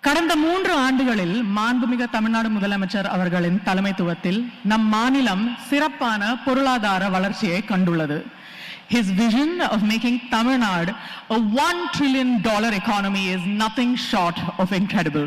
கடந்த 3 ஆண்டுகளில் மாண்புமிகு தமிழ்நாடு முதலமைச்சர் அவர்களின் தலைமைத்துவத்தில் நம் மாநிலம் சிறப்பான பொருளாதார வளர்ச்சியை கண்டுள்ளது. His vision of making Tamil Nadu a $1 trillion economy is nothing short of incredible.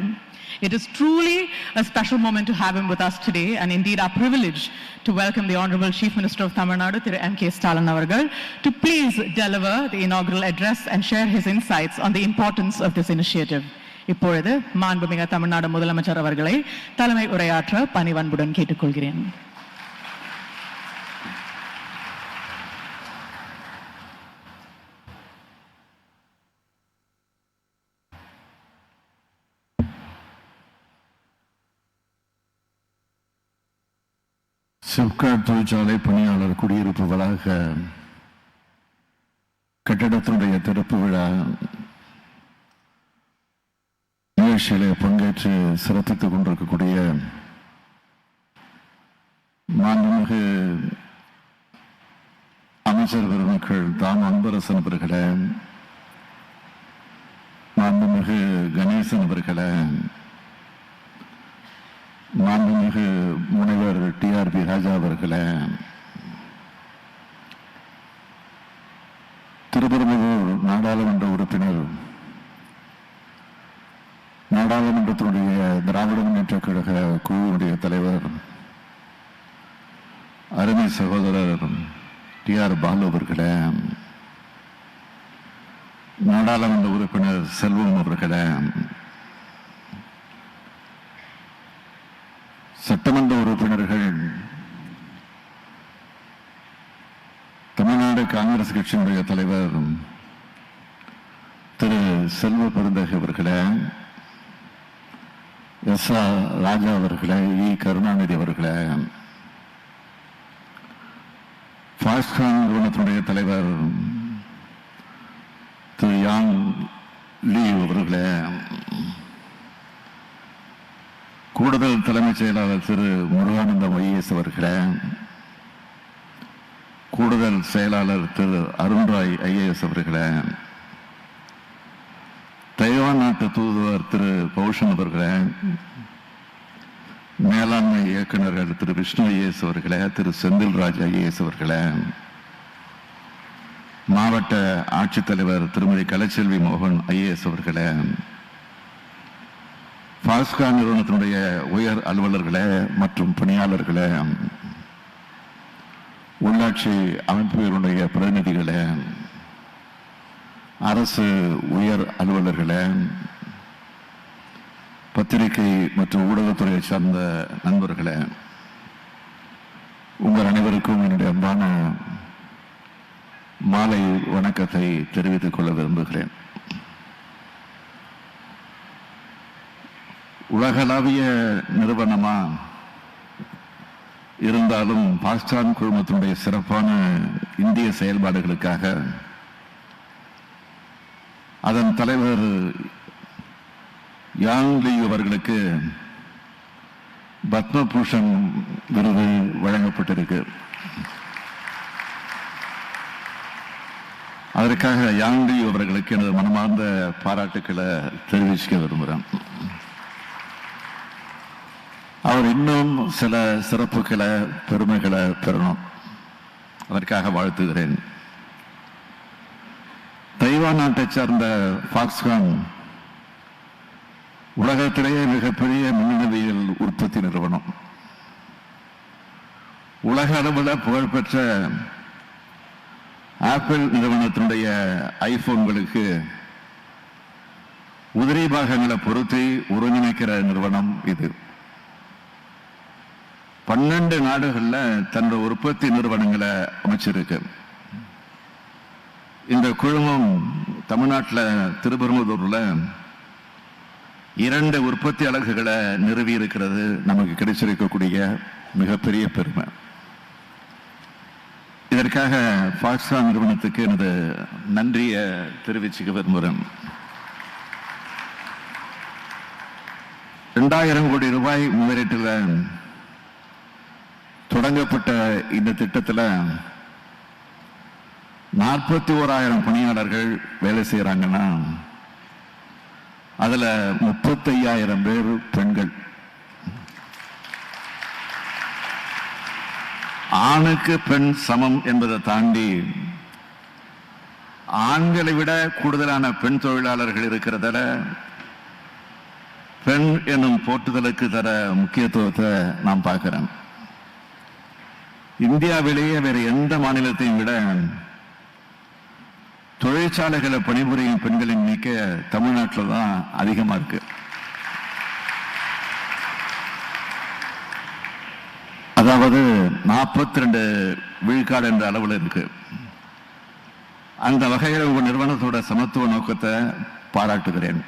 It is truly a special moment to have him with us today, and indeed our privilege to welcome the Honorable Chief Minister of Tamil Nadu, Thiru M.K. Stalin avargal, to please deliver the inaugural address and share his insights on the importance of this initiative. இப்பொழுது மாண்புமிகு தமிழ்நாடு முதலமைச்சர் அவர்களை தலைமை உரையாற்ற பணிவன்புடன் கேட்டுக்கொள்கிறேன். சிப்காட் தொழிற்சாலை பணியாளர் குடியிருப்பு வளாக கட்டிடத்தினுடைய திறப்பு விழா நிகழ்ச்சியிலே பங்கேற்று சிறப்பித்துக் கொண்டிருக்கக்கூடிய மாண்புமிகு அமைச்சர் பெருமக்கள் தாம் அன்பரசன் அவர்களே, மாண்புமிகு கணேசன் அவர்களே, மாண்புமிகு முனைவர் டிஆர்பி ராஜா அவர்களே, திருப்பெரும்புதூர் நாடாளுமன்ற உறுப்பினர், நாடாளுமன்றத்தினுடைய திராவிட முன்னேற்ற கழக குழுவுடைய தலைவர் அருமை சகோதரர் டிஆர் பாலு அவர்களே, நாடாளுமன்ற உறுப்பினர் செல்வம் அவர்களே, சட்டமன்ற உறுப்பினர்கள், தமிழ்நாடு காங்கிரஸ் கட்சியினுடைய தலைவர் திரு செல்வ பெருந்தகை அவர்களே, எஸ்.ஆர். ராஜா அவர்களே, இ. கருணாநிதி அவர்களே, ஃபாஸ்கான் நிறுவனத்தினுடைய தலைவர் திரு யாங் லீ அவர்களே, கூடுதல் தலைமைச் செயலாளர் திரு முருகானந்தம் ஐஏஎஸ் அவர்களே, கூடுதல் செயலாளர் திரு அருண்ராய் ஐஏஎஸ் அவர்களே, தைவான் நாட்டு தூதுவர் திரு பௌஷன் அவர்களே, மேலாண்மை இயக்குநர்கள் திரு விஷ்ணு ஐஏஎஸ் அவர்களே, திரு செந்தில்ராஜ் ஐஏஎஸ் அவர்களே, மாவட்ட ஆட்சித்தலைவர் திருமதி கலைச்செல்வி மோகன் ஐஏஎஸ் அவர்களே, பாஸ்கா நிறுவனத்தினுடைய உயர் அலுவலர்களே மற்றும் பணியாளர்களே, உள்ளாட்சி அமைப்புகளுடைய பிரதிநிதிகளே, அரசு உயர் அலுவலர்களே, பத்திரிகை மற்றும் ஊடகத்துறையை சார்ந்த நண்பர்களே, உங்கள் அனைவருக்கும் என்னுடைய அன்பான மாலை வணக்கத்தை தெரிவித்துக் கொள்ள விரும்புகிறேன். உலகளாவிய நிறுவனமா இருந்தாலும் பாஸ்கான் குழுமத்தினுடைய சிறப்பான இந்திய செயல்பாடுகளுக்காக அதன் தலைவர் யாங் லீ அவர்களுக்கு பத்மபூஷன் விருது வழங்கப்பட்டிருக்கு. அதற்காக யாங் லீ அவர்களுக்கு எனது மனமார்ந்த பாராட்டுக்களை தெரிவிக்க விரும்புகிறேன். அவர் இன்னும் சில சிறப்புகளை பெருமைகளை பெறணும், அதற்காக வாழ்த்துகிறேன். தைவான் நாட்டை சார்ந்த பாக்ஸ்கான் உலகத்திலேயே மிகப்பெரிய மின்னணுவியல் உற்பத்தி நிறுவனம். உலக அளவில் புகழ்பெற்ற ஆப்பிள் நிறுவனத்தினுடைய ஐபோன்களுக்கு உதிரி பாகங்களை பொருத்தி ஒருங்கிணைக்கிற நிறுவனம் இது. 12 நாடுகளில் தன்னுடைய உற்பத்தி நிறுவனங்களை அமைச்சிருக்கு. இந்த குழுமம் தமிழ்நாட்டில் திருப்பெரும்புதூரில் 2 உற்பத்தி அலகுகளை நிறுவி இருக்கிறது நமக்கு கிடைச்சிருக்கக்கூடிய மிகப்பெரிய பெருமை. இதற்காக பாக்ஸ்கான் நிறுவனத்துக்கு எனது நன்றியை தெரிவிச்சுக்க விரும்புகிறேன். 2000 கோடி ரூபாய் முதலீட்டில் தொடங்கப்பட்ட இந்த திட்டத்தில் 41,000 பணியாளர்கள் வேலை செய்யறாங்கன்னா அதுல 35,000 பேர் பெண்கள். ஆணுக்கு பெண் சமம் என்பதை தாண்டி ஆண்களை விட கூடுதலான பெண் தொழிலாளர்கள் இருக்கிறதால பெண் என்னும் போற்றுதலுக்கு தர முக்கியத்துவத்தை நான் பார்க்கிறேன். இந்தியாவிலேயே வேறு எந்த மாநிலத்தையும் விட தொழிற்சாலைகளை பணிபுரியும் பெண்களின் எண்ணிக்கை தமிழ்நாட்டில் தான் அதிகமா இருக்கு. அதாவது 42 விழுக்காடு என்ற அளவில் இருக்கு. அந்த வகையில் உங்க நிறுவனத்தோட சமத்துவ நோக்கத்தை பாராட்டுகிறேன்.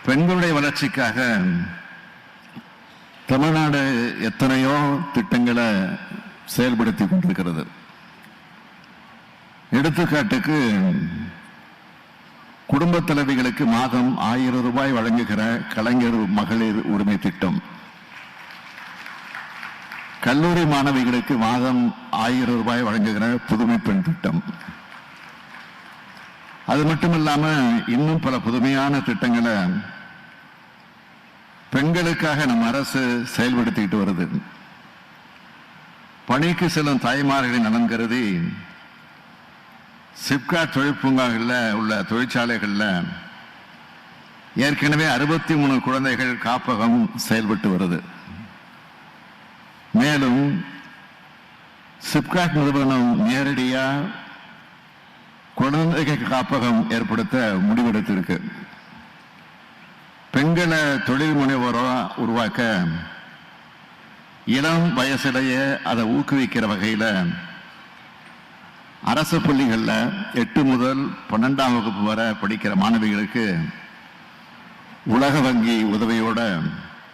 பெண்களுடைய வளர்ச்சிக்காக தமிழ்நாடு எத்தனையோ திட்டங்களை செயல்படுத்தி கொண்டிருக்கிறது. எடுத்துக்காட்டுக்கு குடும்ப தலைவிகளுக்கு மாதம் 1000 ரூபாய் வழங்குகிற கலைஞர் மகளிர் உரிமை திட்டம், கல்லூரி மாணவிகளுக்கு மாதம் 1000 ரூபாய் வழங்குகிற புதுமை பெண் திட்டம், அது மட்டுமில்லாம இன்னும் பல புதுமையான திட்டங்களை பெண்களுக்காக நம்ம அரசு செயல்படுத்திட்டு வருது. பணிக்கு செல்லும் தாய்மார்களின் நலன் கருதி சிப்காட் தொழிற்பூங்காகளில் உள்ள தொழிற்சாலைகளில் ஏற்கனவே 63 குழந்தைகள் காப்பகம் செயல்பட்டு வருது. மேலும் சிப்காட் நிறுவனம் நேரடியா குழந்தைகள் காப்பகம் ஏற்படுத்த முடிவெடுத்திருக்கு. பெண்களை தொழில் முனைவோரா உருவாக்க இளம் வயசிலேயே அதை ஊக்குவிக்கிற வகையில் அரசு பள்ளிகளில் 8 முதல் 12ஆம் வகுப்பு வரை படிக்கிற மாணவிகளுக்கு உலக வங்கி உதவியோட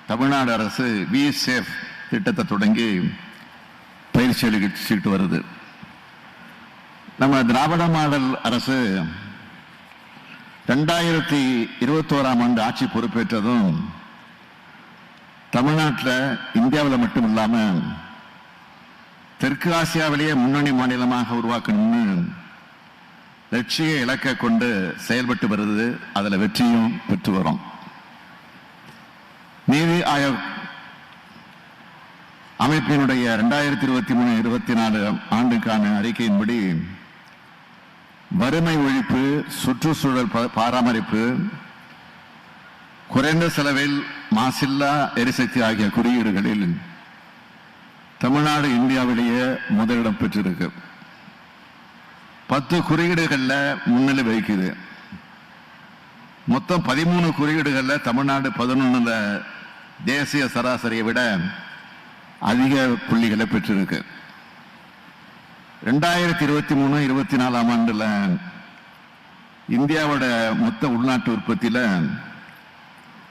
தமிழ்நாடு அரசு வி சேஃப் திட்டத்தை தொடங்கி பயிற்சி அளிச்சுட்டு வருது. நம்ம திராவிட மாடல் அரசு 2021ஆம் ஆண்டு ஆட்சி பொறுப்பேற்றதும் தமிழ்நாட்டில் இந்தியாவில் மட்டும் இல்லாம தெற்கு ஆசியாவிலேயே முன்னணி மாநிலமாக உருவாக்கணும்னு லட்சிய இலக்கை கொண்டு செயல்பட்டு வருது. அதுல வெற்றியும் பெற்று வரும். நீதி ஆயோக் அமைப்பினுடைய 2023-24 ஆண்டுக்கான அறிக்கையின்படி வறுமை ஒழிப்பு, சுற்றுச்சூழல் பராமரிப்பு, குறைந்த செலவில் மாசில்லா எரிசக்தி ஆகிய குறியீடுகளில் தமிழ்நாடு இந்தியாவிலேயே முதலிடம் பெற்றிருக்கு. 10 குறியீடுகள்ல முன்னிலை வகிக்குது. மொத்தம் 13 குறியீடுகள்ல தமிழ்நாடு 11 தேசிய சராசரியை விட அதிக புள்ளிகளை பெற்றிருக்கு. 2023-24ஆம் ஆண்டுல இந்தியாவோட மொத்த உள்நாட்டு உற்பத்தியில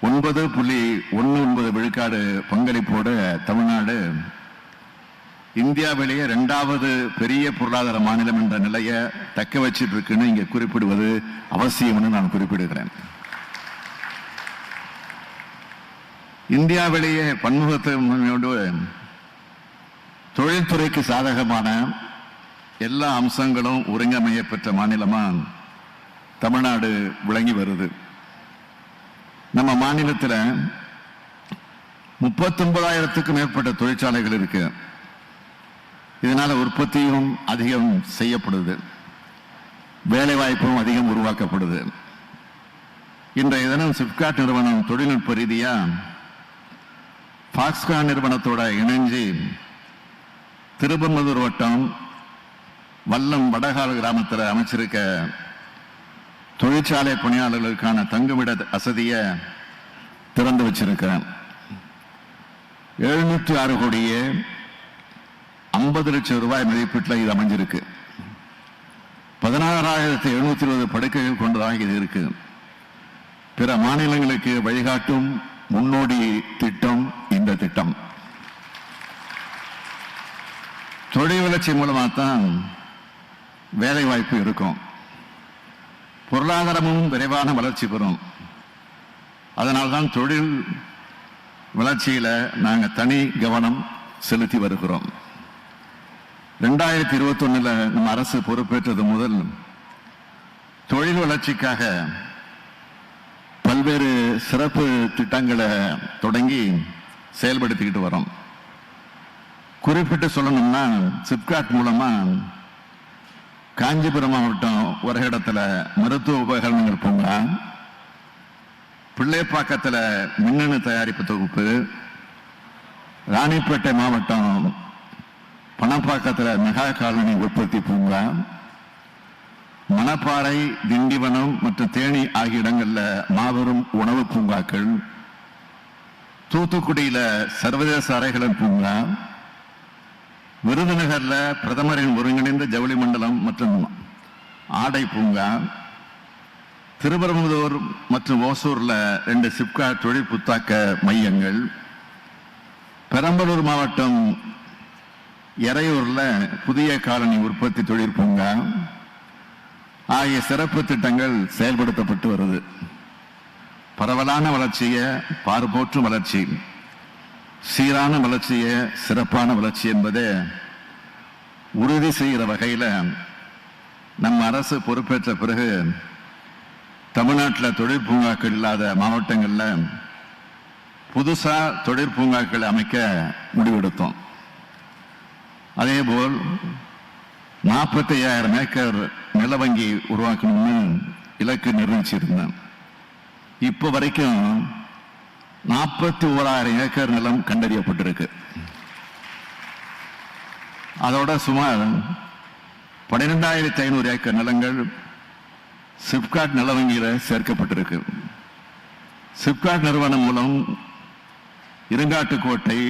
9.19 விழுக்காடு பங்களிப்போட தமிழ்நாடு இந்தியாவிலேயே 2வது பெரிய பொருளாதார மாநிலம் என்ற நிலையை தக்க வச்சிட்டு இருக்குன்னு இங்க குறிப்பிடுவது அவசியம்னு நான் குறிப்பிடுகிறேன். இந்தியாவிலேயே பன்முகத்தன்மையோடு தொழில்துறைக்கு சாதகமான எல்லா அம்சங்களும் ஒருங்கமைய பெற்ற மாநிலமா தமிழ்நாடு விளங்கி வருது. நம்ம மாநிலத்தில் 39,000க்கும் மேற்பட்ட தொழிற்சாலைகள் இருக்கு. இதனால உற்பத்தியும் அதிகம் செய்யப்படுது, வேலை வாய்ப்பும் அதிகம் உருவாக்கப்படுது. இன்றைய தினம் சிப்காட் நிறுவனம் தொழில்நுட்ப ரீதியா பாக்ஸ்கான் நிறுவனத்தோட இணைஞ்சு திருப்பம்பதூர் வட்டம் வல்லம் வடகால் கிராமத்தில் அமைச்சிருக்க தொழிற்சாலை பணியாளர்களுக்கான தங்குமிட வசதியை திறந்து வச்சிருக்கிறேன். 706 கோடியே 50 லட்சம் ரூபாய் மதிப்பீட்டில் இது அமைஞ்சிருக்கு. 16,720 படுக்கைகள் கொண்டதாக இது இருக்கு. பிற மாநிலங்களுக்கு வழிகாட்டும் முன்னோடி திட்டம் இந்த திட்டம். தொழில் வளர்ச்சி மூலமாகத்தான் வேலை வாய்ப்பு இருக்கும், பொருளாதாரமும் விரைவான வளர்ச்சி பெறும். அதனால்தான் தொழில் வளர்ச்சியில நாங்கள் தனி கவனம் செலுத்தி வருகிறோம். 2021 நம்ம அரசு பொறுப்பேற்றது முதல் தொழில் வளர்ச்சிக்காக பல்வேறு சிறப்பு திட்டங்களை தொடங்கி செயல்படுத்திக்கிட்டு வரோம். குறிப்பிட்டு சொல்லணும்னா சிப்காட் மூலமா காஞ்சிபுரம் மாவட்டம் ஒரு இடத்துல மருத்துவ உபகரணங்கள் பூங்கா, பிள்ளைப்பாக்கத்தில் மின்னணு தயாரிப்பு தொகுப்பு, ராணிப்பேட்டை மாவட்டம் பணப்பாக்கத்தில் மெகா காலனி உற்பத்தி பூங்கா, மணப்பாறை, திண்டிவனம் மற்றும் தேனி ஆகிய இடங்கள்ல மாபெரும் உணவு பூங்காக்கள், தூத்துக்குடியில சர்வதேச அறைகளின் பூங்கா, விருதுநகர்ல பிரதமரின் ஒருங்கிணைந்த ஜவுளி மண்டலம் மற்றும் ஆடை பூங்கா, திருப்பரங்குன்றம் மற்றும் ஓசூர்ல 2 சிப்காட் தொழில் புத்தாக்க மையங்கள், பெரம்பலூர் மாவட்டம் எறையூர்ல புதிய காலனி உற்பத்தி தொழில் பூங்கா ஆகிய சிறப்பு திட்டங்கள் செயல்படுத்தப்பட்டு வருது. பரவலான வளர்ச்சியை பார்போற்றும் வளர்ச்சி, சீரான வளர்ச்சியை சிறப்பான வளர்ச்சி என்பதை உறுதி செய்கிற வகையில் நம்ம அரசு பொறுப்பேற்ற பிறகு தமிழ்நாட்டில் தொழிற்பூங்காக்கள் இல்லாத மாவட்டங்களில் புதுசா தொழிற்பூங்காக்கள் அமைக்க முடிவெடுத்தோம். அதேபோல் 45,000 ஏக்கர் நில வங்கி உருவாக்கணும்னு இலக்கு நிர்ணயிச்சிருந்தேன். இப்போ வரைக்கும் 41,000 ஏக்கர் நிலம் கண்டறியப்பட்டிருக்கு. அதோட சுமார் 12,500 ஏக்கர் நிலங்கள் சிப்காட் நில வங்கியில் சேர்க்கப்பட்டிருக்கு. சிப்காட் நிறுவனம் மூலம் இருங்காட்டுக்கோட்டை,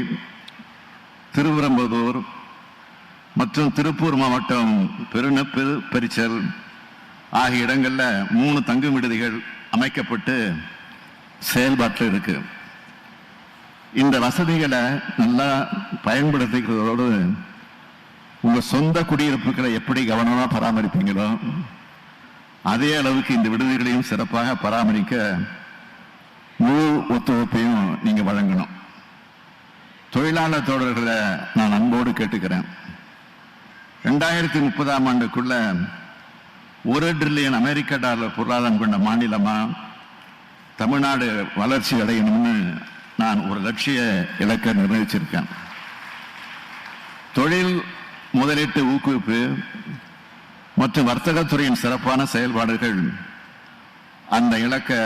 திருவிரம்பதூர் மற்றும் திருப்பூர் மாவட்டம் பெரிச்சல் ஆகிய இடங்கள்ல 3 தங்கும் விடுதிகள் அமைக்கப்பட்டு செயல்பாட்டில் இருக்கு. இந்த வசதிகளை நல்லா பயன்படுத்திக்கிறதோடு உங்க சொந்த குடியிருப்புகளை எப்படி கவனமா பராமரிப்பீங்களோ அதே அளவுக்கு இந்த விடுதிகளையும் சிறப்பாக பராமரிக்க முழு ஒத்துழைப்பையும் நீங்க வழங்கணும். தொழிலாளர் தோழர்களை நான் அன்போடு கேட்டுக்கிறேன். 2030ஆம் ஆண்டுக்குள்ள $1 டிரில்லியன் அமெரிக்க டாலர் பொருளாதாரம் கொண்ட மாநிலமா தமிழ்நாடு வளர்ச்சி அடையணும்னு நான் ஒரு லட்சிய இலக்கை நிர்ணயிச்சிருக்கேன். தொழில் முதலீட்டு ஊக்குவிப்பு மற்றும் வர்த்தகத்துறையின் சிறப்பான செயல்பாடுகள் அந்த இலக்கை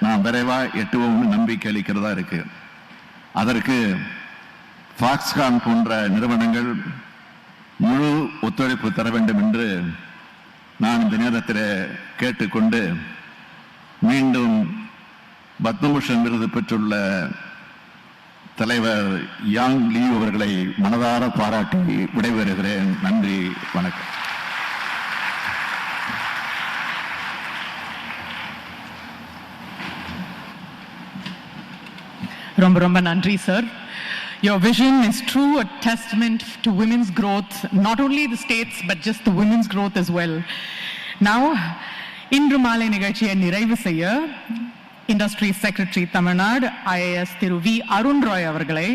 நான் விரைவா எட்டுவோம்னு நம்பிக்கை அளிக்கிறதா இருக்கு. அதற்கு ஃபாக்ஸ்கான் போன்ற நிறுவனங்கள் முழு ஒத்துழைப்பு தர வேண்டும் என்று நான் இந்த நேரத்தில் கேட்டுக்கொண்டு மீண்டும் பத்மபூஷன் விருது பெற்றுள்ள தலைவர் யாங் லீ அவர்களை மனதார பாராட்டி விடைபெறுகிறேன். நன்றி, வணக்கம். ரொம்ப ரொம்ப நன்றி sir. Your vision is true a testament to women's growth, not only the states but just the women's growth as well. Now, இன்று மாலை நிகழ்ச்சியை நிறைவு செய்ய இண்டஸ்ட்ரி செக்ரட்டரி தமிழ்நாடு IAS திரு V. அருண் ராய் அவர்களை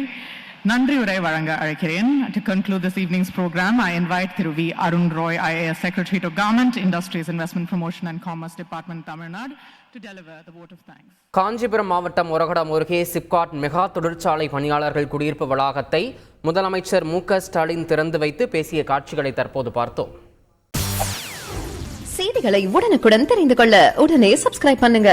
நன்றி உரை வழங்க அழைக்கிறேன். To conclude this evening's program, I invite Thiru V. Arun Rai, IAS Secretary to Government, Industries, Investment Promotion and Commerce Department, Tamil Nadu, to deliver the vote of thanks. Kanchipuram மாவட்டம் ஒரகடம் அருகே SIPCOT mega தொழிற்சாலை பணியாளர்கள் குடியிருப்பு வளாகத்தை முதலமைச்சர் மு.க. ஸ்டாலின் திறந்து வைத்து பேசிய காட்சிகளை தற்போது பார்த்தோம். செய்திகளை உடனுக்குடன் தெரிந்து கொள்ள உடனே சப்ஸ்கிரைப் பண்ணுங்க.